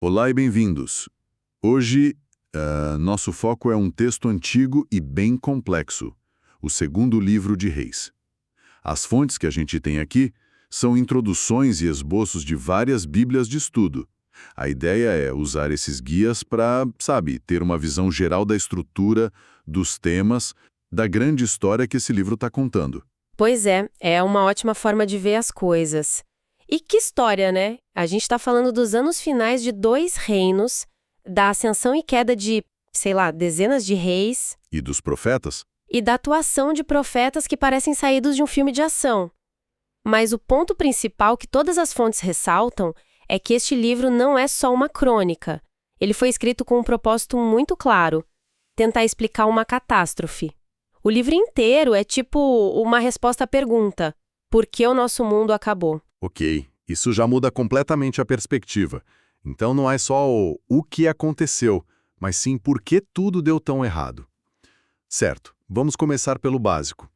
Olá e bem-vindos. Hoje, nosso foco é um texto antigo e bem complexo, o segundo livro de Reis. As fontes que a gente tem aqui são introduções e esboços de várias bíblias de estudo. A ideia é usar esses guias para, ter uma visão geral da estrutura, dos temas, da grande história que esse livro está contando. Pois é uma ótima forma de ver as coisas. E que história, né? A gente está falando dos anos finais de 2 reinos, da ascensão e queda de, dezenas de reis, E dos profetas? e da atuação de profetas que parecem saídos de um filme de ação. Mas o ponto principal que todas as fontes ressaltam é que este livro não é só uma crônica. Ele foi escrito com um propósito muito claro: tentar explicar uma catástrofe. O livro inteiro é tipo uma resposta à pergunta: por que o nosso mundo acabou? Ok, isso já muda completamente a perspectiva. Então não é só o que aconteceu, mas sim por que tudo deu tão errado. Certo, vamos começar pelo básico.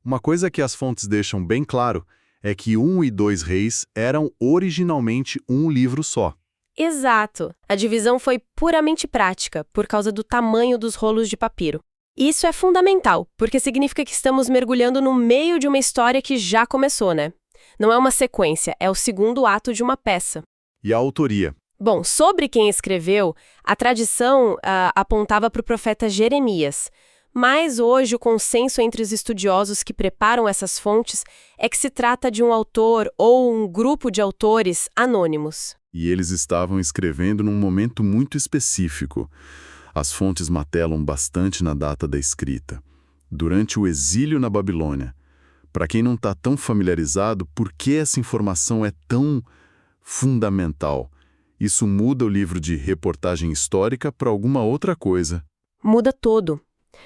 Uma coisa que as fontes deixam bem claro é que 1 e 2 Reis eram originalmente um livro só. Exato. A divisão foi puramente prática, por causa do tamanho dos rolos de papiro. Isso é fundamental, porque significa que estamos mergulhando no meio de uma história que já começou, né? Não é uma sequência, é o segundo ato de uma peça. E a autoria? Bom, sobre quem escreveu, a tradição apontava para o profeta Jeremias. Mas hoje o consenso entre os estudiosos que preparam essas fontes é que se trata de um autor ou um grupo de autores anônimos. E eles estavam escrevendo num momento muito específico. As fontes matelam bastante na data da escrita, durante o exílio na Babilônia. Para quem não está tão familiarizado, por que essa informação é tão fundamental? Isso muda o livro de reportagem histórica para alguma outra coisa. Muda todo.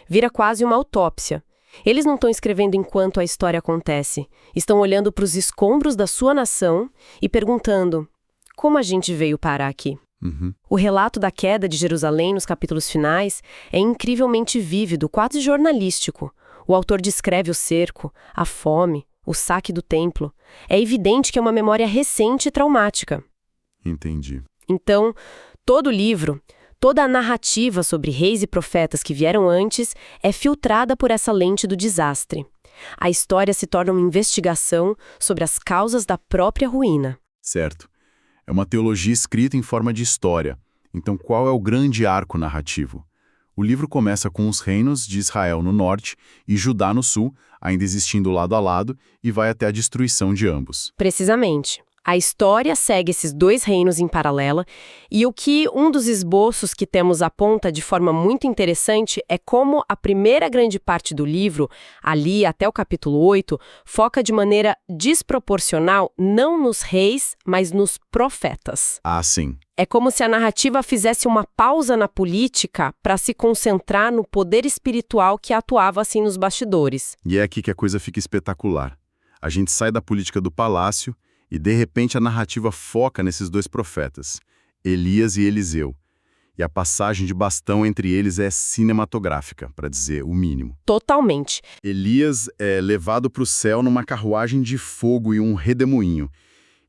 Vira quase uma autópsia. Eles não estão escrevendo enquanto a história acontece. Estão olhando para os escombros da sua nação e perguntando: como a gente veio parar aqui? O relato da queda de Jerusalém nos capítulos finais é incrivelmente vívido, quase jornalístico. O autor descreve o cerco, a fome, o saque do templo. É evidente que é uma memória recente e traumática. Entendi. Então, todo o livro, toda a narrativa sobre reis e profetas que vieram antes é filtrada por essa lente do desastre. A história se torna uma investigação sobre as causas da própria ruína. Certo. É uma teologia escrita em forma de história. Então, qual é o grande arco narrativo? O livro começa com os reinos de Israel no norte e Judá no sul, ainda existindo lado a lado, e vai até a destruição de ambos. Precisamente. A história segue esses 2 reinos em paralela, e o que um dos esboços que temos aponta de forma muito interessante é como a primeira grande parte do livro, ali até o capítulo 8, foca de maneira desproporcional não nos reis, mas nos profetas. Ah, sim. É como se a narrativa fizesse uma pausa na política para se concentrar no poder espiritual que atuava assim nos bastidores. E é aqui que a coisa fica espetacular. A gente sai da política do palácio e, de repente, a narrativa foca nesses 2 profetas, Elias e Eliseu. E a passagem de bastão entre eles é cinematográfica, para dizer o mínimo. Totalmente. Elias é levado para o céu numa carruagem de fogo e um redemoinho.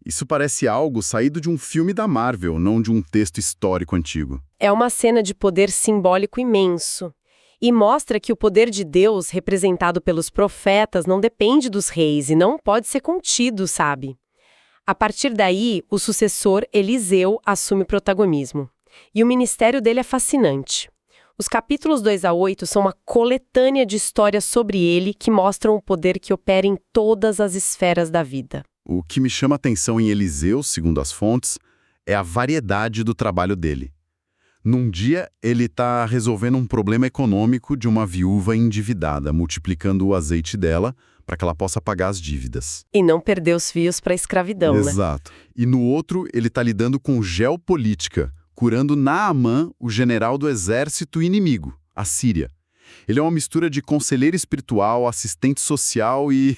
Isso parece algo saído de um filme da Marvel, não de um texto histórico antigo. É uma cena de poder simbólico imenso. E mostra que o poder de Deus, representado pelos profetas, não depende dos reis e não pode ser contido, sabe? A partir daí, o sucessor, Eliseu, assume protagonismo. E o ministério dele é fascinante. Os capítulos 2 a 8 são uma coletânea de histórias sobre ele que mostram o poder que opera em todas as esferas da vida. O que me chama a atenção em Eliseu, segundo as fontes, é a variedade do trabalho dele. Num dia, ele está resolvendo um problema econômico de uma viúva endividada, multiplicando o azeite dela para que ela possa pagar as dívidas. E não perder os fios para a escravidão, né? Exato. E no outro, ele está lidando com geopolítica, curando Naamã, o general do exército inimigo, a Síria. Ele é uma mistura de conselheiro espiritual, assistente social e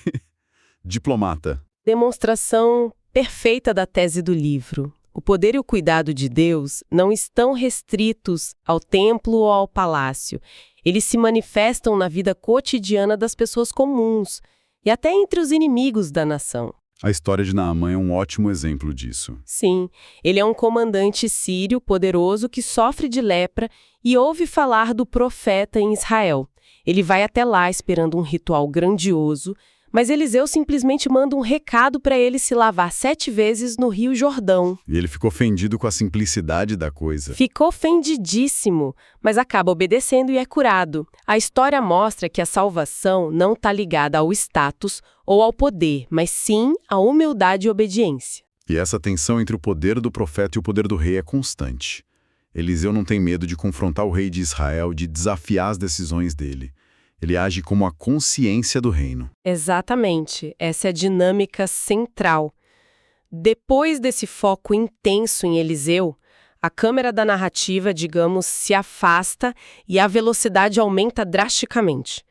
diplomata. Demonstração perfeita da tese do livro. O poder e o cuidado de Deus não estão restritos ao templo ou ao palácio. Eles se manifestam na vida cotidiana das pessoas comuns e até entre os inimigos da nação. A história de Naamã é um ótimo exemplo disso. Sim, ele é um comandante sírio poderoso que sofre de lepra e ouve falar do profeta em Israel. Ele vai até lá esperando um ritual grandioso, mas Eliseu simplesmente manda um recado para ele se lavar 7 vezes no Rio Jordão. E ele ficou ofendido com a simplicidade da coisa. Ficou ofendidíssimo, mas acaba obedecendo e é curado. A história mostra que a salvação não está ligada ao status ou ao poder, mas sim à humildade e obediência. E essa tensão entre o poder do profeta e o poder do rei é constante. Eliseu não tem medo de confrontar o rei de Israel, de desafiar as decisões dele. Ele age como a consciência do reino. Exatamente, essa é a dinâmica central. Depois desse foco intenso em Eliseu, a câmera da narrativa, digamos, se afasta e a velocidade aumenta drasticamente.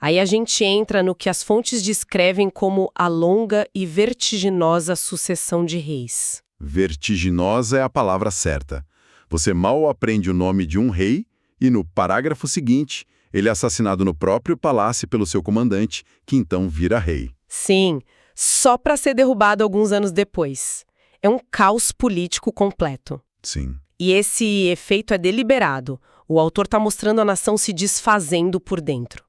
Aí a gente entra no que as fontes descrevem como a longa e vertiginosa sucessão de reis. Vertiginosa é a palavra certa. Você mal aprende o nome de um rei e no parágrafo seguinte ele é assassinado no próprio palácio pelo seu comandante, que então vira rei. Sim, só para ser derrubado alguns anos depois. É um caos político completo. Sim. E esse efeito é deliberado. O autor está mostrando a nação se desfazendo por dentro.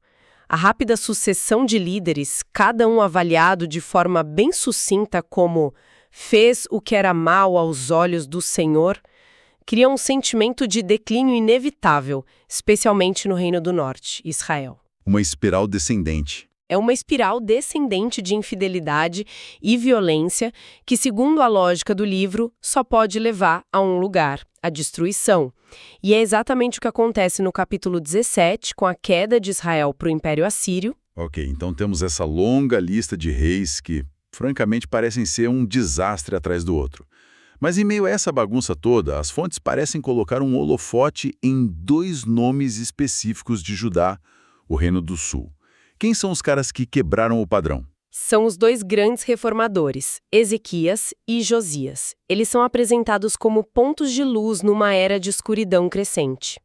A rápida sucessão de líderes, cada um avaliado de forma bem sucinta como fez o que era mal aos olhos do Senhor, cria um sentimento de declínio inevitável, especialmente no Reino do Norte, Israel. Uma espiral descendente. É uma espiral descendente de infidelidade e violência que, segundo a lógica do livro, só pode levar a um lugar, a destruição. E é exatamente o que acontece no capítulo 17, com a queda de Israel para o Império Assírio. Ok, então temos essa longa lista de reis que, francamente, parecem ser um desastre atrás do outro. Mas em meio a essa bagunça toda, as fontes parecem colocar um holofote em 2 nomes específicos de Judá, o Reino do Sul. Quem são os caras que quebraram o padrão? São os 2 grandes reformadores, Ezequias e Josias. Eles são apresentados como pontos de luz numa era de escuridão crescente.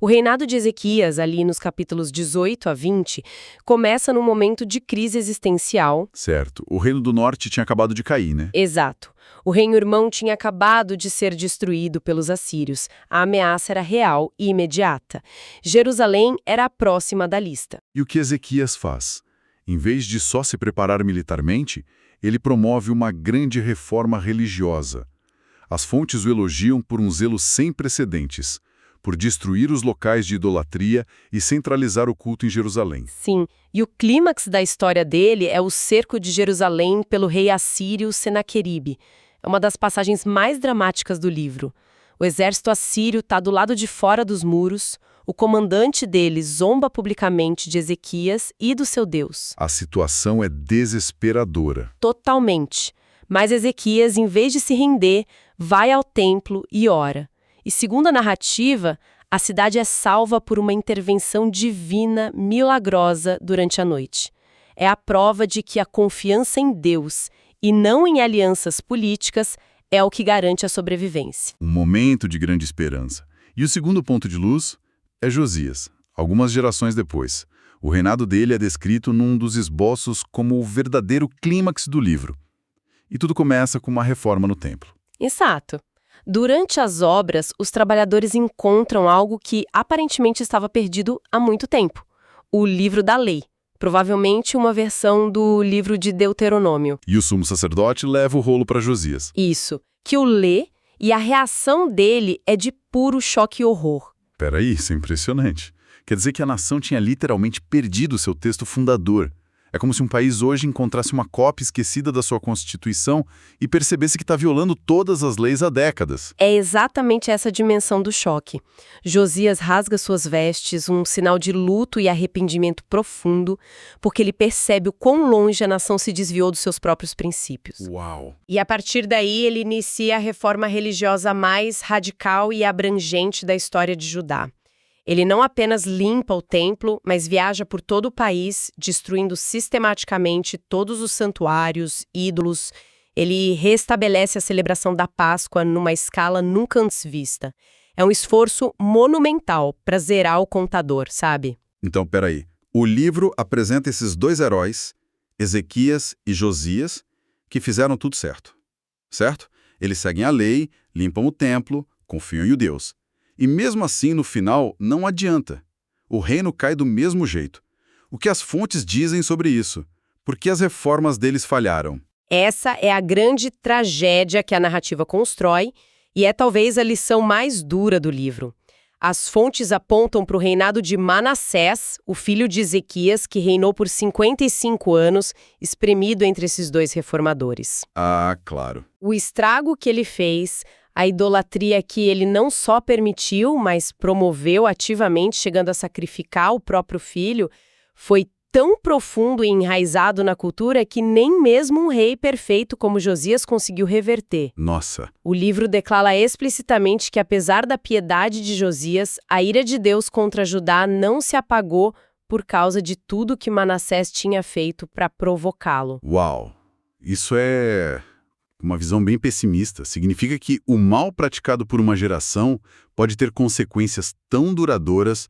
O reinado de Ezequias, ali nos capítulos 18 a 20, começa num momento de crise existencial. Certo. O Reino do Norte tinha acabado de cair, né? Exato. O reino irmão tinha acabado de ser destruído pelos assírios. A ameaça era real e imediata. Jerusalém era a próxima da lista. E o que Ezequias faz? Em vez de só se preparar militarmente, ele promove uma grande reforma religiosa. As fontes o elogiam por um zelo sem precedentes, por destruir os locais de idolatria e centralizar o culto em Jerusalém. Sim, e o clímax da história dele é o cerco de Jerusalém pelo rei assírio Senaqueribe. É uma das passagens mais dramáticas do livro. O exército assírio está do lado de fora dos muros, o comandante deles zomba publicamente de Ezequias e do seu Deus. A situação é desesperadora. Totalmente. Mas Ezequias, em vez de se render, vai ao templo e ora. E segundo a narrativa, a cidade é salva por uma intervenção divina, milagrosa, durante a noite. É a prova de que a confiança em Deus, e não em alianças políticas, é o que garante a sobrevivência. Um momento de grande esperança. E o segundo ponto de luz é Josias, algumas gerações depois. O reinado dele é descrito num dos esboços como o verdadeiro clímax do livro. E tudo começa com uma reforma no templo. Exato. Durante as obras, os trabalhadores encontram algo que aparentemente estava perdido há muito tempo: o livro da lei. Provavelmente uma versão do livro de Deuteronômio. E o sumo sacerdote leva o rolo para Josias. Isso, que o lê, e a reação dele é de puro choque e horror. Peraí, isso é impressionante. Quer dizer que a nação tinha literalmente perdido seu texto fundador. É como se um país hoje encontrasse uma cópia esquecida da sua Constituição e percebesse que está violando todas as leis há décadas. É exatamente essa dimensão do choque. Josias rasga suas vestes, um sinal de luto e arrependimento profundo, porque ele percebe o quão longe a nação se desviou dos seus próprios princípios. Uau! E a partir daí ele inicia a reforma religiosa mais radical e abrangente da história de Judá. Ele não apenas limpa o templo, mas viaja por todo o país, destruindo sistematicamente todos os santuários, ídolos. Ele restabelece a celebração da Páscoa numa escala nunca antes vista. É um esforço monumental para zerar o contador, sabe? Então, peraí. O livro apresenta esses 2 heróis, Ezequias e Josias, que fizeram tudo certo. Certo? Eles seguem a lei, limpam o templo, confiam em Deus. E mesmo assim, no final, não adianta. O reino cai do mesmo jeito. O que as fontes dizem sobre isso? Por que as reformas deles falharam? Essa é a grande tragédia que a narrativa constrói e é talvez a lição mais dura do livro. As fontes apontam para o reinado de Manassés, o filho de Ezequias, que reinou por 55 anos, espremido entre esses dois reformadores. Ah, claro. O estrago que ele fez, a idolatria que ele não só permitiu, mas promoveu ativamente, chegando a sacrificar o próprio filho, foi tão profundo e enraizado na cultura que nem mesmo um rei perfeito como Josias conseguiu reverter. Nossa. O livro declara explicitamente que, apesar da piedade de Josias, a ira de Deus contra Judá não se apagou por causa de tudo que Manassés tinha feito para provocá-lo. Uau! Isso é uma visão bem pessimista. Significa que o mal praticado por uma geração pode ter consequências tão duradouras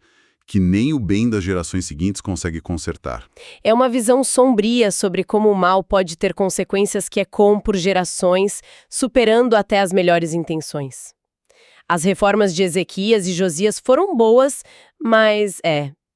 que nem o bem das gerações seguintes consegue consertar. É uma visão sombria sobre como o mal pode ter consequências que ecoam por gerações, superando até as melhores intenções. As reformas de Ezequias e Josias foram boas, mas,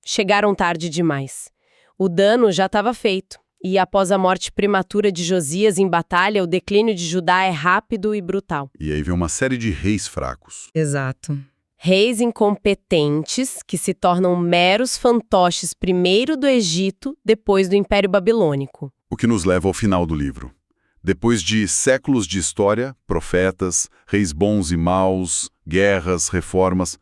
chegaram tarde demais. O dano já estava feito, e após a morte prematura de Josias em batalha, o declínio de Judá é rápido e brutal. E aí vem uma série de reis fracos. Exato. Reis incompetentes que se tornam meros fantoches primeiro do Egito, depois do Império Babilônico. O que nos leva ao final do livro. Depois de séculos de história, profetas, reis bons e maus, guerras, reformas,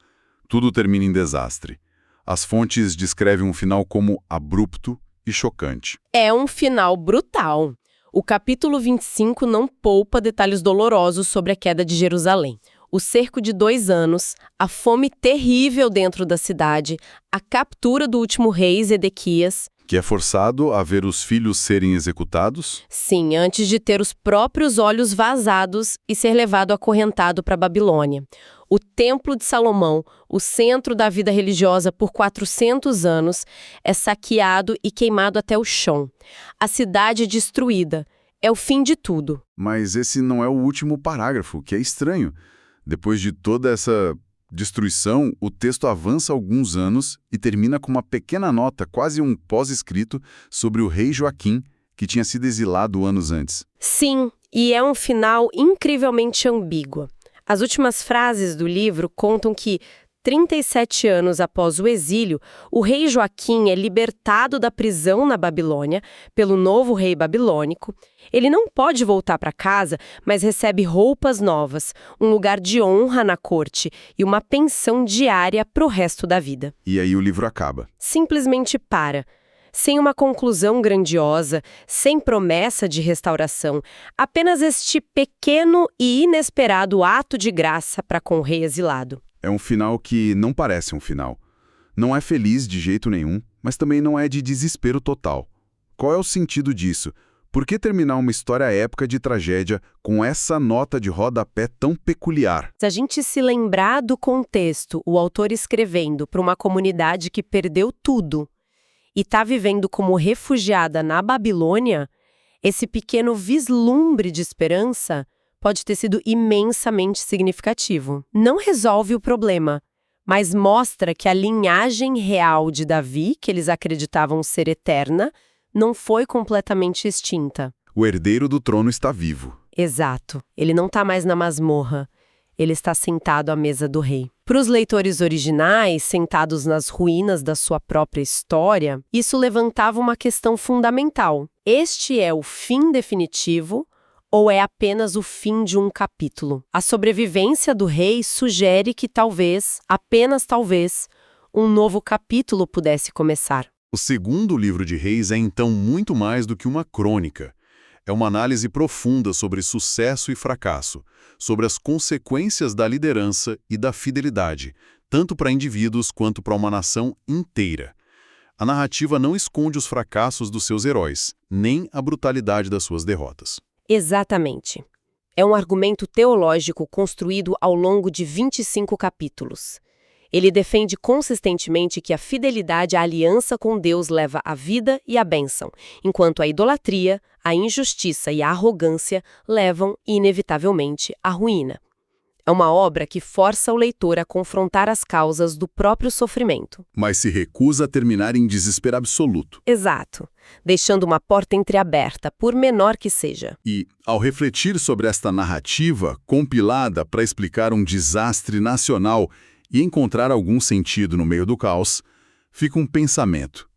tudo termina em desastre. As fontes descrevem um final como abrupto e chocante. É um final brutal. O capítulo 25 não poupa detalhes dolorosos sobre a queda de Jerusalém. O cerco de 2 anos, a fome terrível dentro da cidade, a captura do último rei, Zedequias. Que é forçado a ver os filhos serem executados? Sim, antes de ter os próprios olhos vazados e ser levado acorrentado para a Babilônia. O Templo de Salomão, o centro da vida religiosa por 400 anos, é saqueado e queimado até o chão. A cidade é destruída. É o fim de tudo. Mas esse não é o último parágrafo, que é estranho. Depois de toda essa destruição, o texto avança alguns anos e termina com uma pequena nota, quase um pós-escrito, sobre o rei Joaquim, que tinha sido exilado anos antes. Sim, e é um final incrivelmente ambíguo. As últimas frases do livro contam que, 37 anos após o exílio, o rei Joaquim é libertado da prisão na Babilônia pelo novo rei babilônico. Ele não pode voltar para casa, mas recebe roupas novas, um lugar de honra na corte e uma pensão diária para o resto da vida. E aí o livro acaba. Simplesmente para. Sem uma conclusão grandiosa, sem promessa de restauração, apenas este pequeno e inesperado ato de graça para com o rei exilado. É um final que não parece um final. Não é feliz de jeito nenhum, mas também não é de desespero total. Qual é o sentido disso? Por que terminar uma história épica de tragédia com essa nota de rodapé tão peculiar? Se a gente se lembrar do contexto, o autor escrevendo para uma comunidade que perdeu tudo e está vivendo como refugiada na Babilônia, esse pequeno vislumbre de esperança pode ter sido imensamente significativo. Não resolve o problema, mas mostra que a linhagem real de Davi, que eles acreditavam ser eterna, não foi completamente extinta. O herdeiro do trono está vivo. Exato. Ele não está mais na masmorra. Ele está sentado à mesa do rei. Para os leitores originais, sentados nas ruínas da sua própria história, isso levantava uma questão fundamental. Este é o fim definitivo ou é apenas o fim de um capítulo? A sobrevivência do rei sugere que talvez, apenas talvez, um novo capítulo pudesse começar. O segundo livro de Reis é então muito mais do que uma crônica. É uma análise profunda sobre sucesso e fracasso, sobre as consequências da liderança e da fidelidade, tanto para indivíduos quanto para uma nação inteira. A narrativa não esconde os fracassos dos seus heróis, nem a brutalidade das suas derrotas. Exatamente. É um argumento teológico construído ao longo de 25 capítulos. Ele defende consistentemente que a fidelidade à aliança com Deus leva à vida e à bênção, enquanto a idolatria, a injustiça e a arrogância levam, inevitavelmente, à ruína. É uma obra que força o leitor a confrontar as causas do próprio sofrimento. Mas se recusa a terminar em desespero absoluto. Exato, deixando uma porta entreaberta, por menor que seja. E, ao refletir sobre esta narrativa compilada para explicar um desastre nacional e encontrar algum sentido no meio do caos, fica um pensamento.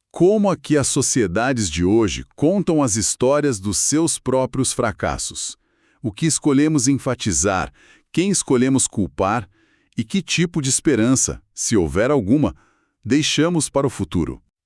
Como aqui as sociedades de hoje contam as histórias dos seus próprios fracassos? O que escolhemos enfatizar, quem escolhemos culpar e que tipo de esperança, se houver alguma, deixamos para o futuro?